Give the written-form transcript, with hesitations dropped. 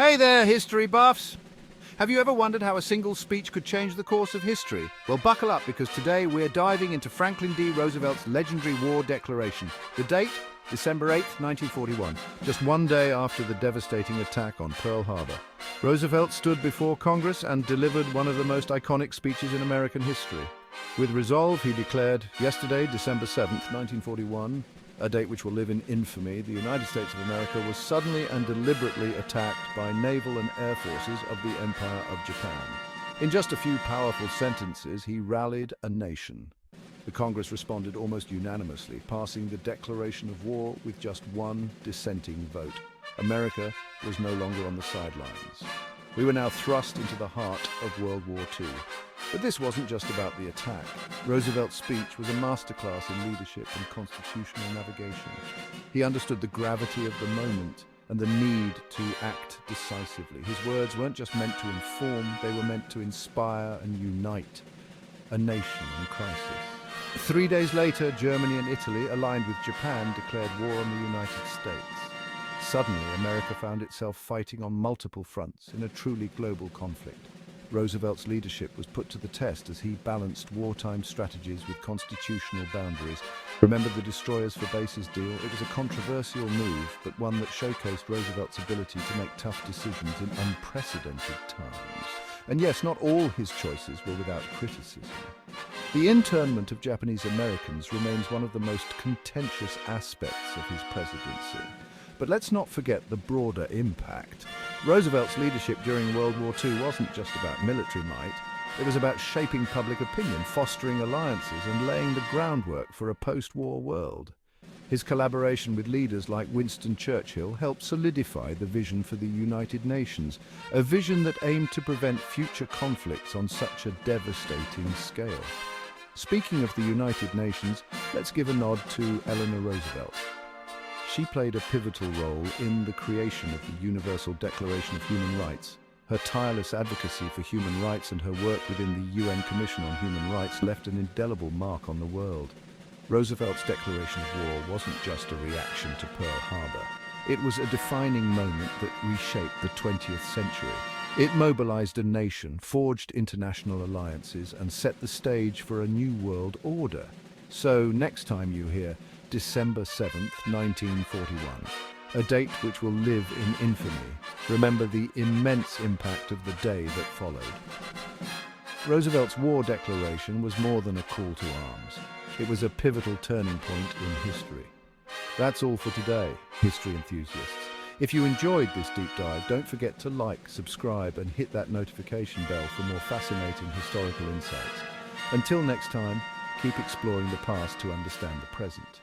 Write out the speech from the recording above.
Hey there, history buffs! Have you ever wondered how a single speech could change the course of history? Well, buckle up, because today we're diving into Franklin D. Roosevelt's legendary war declaration. The date? December 8, 1941, just one day after the devastating attack on Pearl Harbor. Roosevelt stood before Congress and delivered one of the most iconic speeches in American history. With resolve, he declared, yesterday, December 7th, 1941, a date which will live in infamy, the United States of America was suddenly and deliberately attacked by naval and air forces of the Empire of Japan. In just a few powerful sentences, he rallied a nation. The Congress responded almost unanimously, passing the declaration of war with just one dissenting vote. America was no longer on the sidelines. We were now thrust into the heart of World War II. But this wasn't just about the attack. Roosevelt's speech was a masterclass in leadership and constitutional navigation. He understood the gravity of the moment and the need to act decisively. His words weren't just meant to inform, they were meant to inspire and unite a nation in crisis. 3 days later, Germany and Italy, aligned with Japan, declared war on the United States. Suddenly, America found itself fighting on multiple fronts in a truly global conflict. Roosevelt's leadership was put to the test as he balanced wartime strategies with constitutional boundaries. Remember the Destroyers for Bases deal? It was a controversial move, but one that showcased Roosevelt's ability to make tough decisions in unprecedented times. And yes, not all his choices were without criticism. The internment of Japanese Americans remains one of the most contentious aspects of his presidency. But let's not forget the broader impact. Roosevelt's leadership during World War II wasn't just about military might. It was about shaping public opinion, fostering alliances, and laying the groundwork for a post-war world. His collaboration with leaders like Winston Churchill helped solidify the vision for the United Nations, a vision that aimed to prevent future conflicts on such a devastating scale. Speaking of the United Nations, let's give a nod to Eleanor Roosevelt. She played a pivotal role in the creation of the Universal Declaration of Human Rights. Her tireless advocacy for human rights and her work within the UN Commission on Human Rights left an indelible mark on the world. Roosevelt's declaration of war wasn't just a reaction to Pearl Harbor. It was a defining moment that reshaped the 20th century. It mobilized a nation, forged international alliances, and set the stage for a new world order. So next time you hear December 7th, 1941, a date which will live in infamy, remember the immense impact of the day that followed. Roosevelt's war declaration was more than a call to arms. It was a pivotal turning point in history. That's all for today, history enthusiasts. If you enjoyed this deep dive, don't forget to like, subscribe, and hit that notification bell for more fascinating historical insights. Until next time, keep exploring the past to understand the present.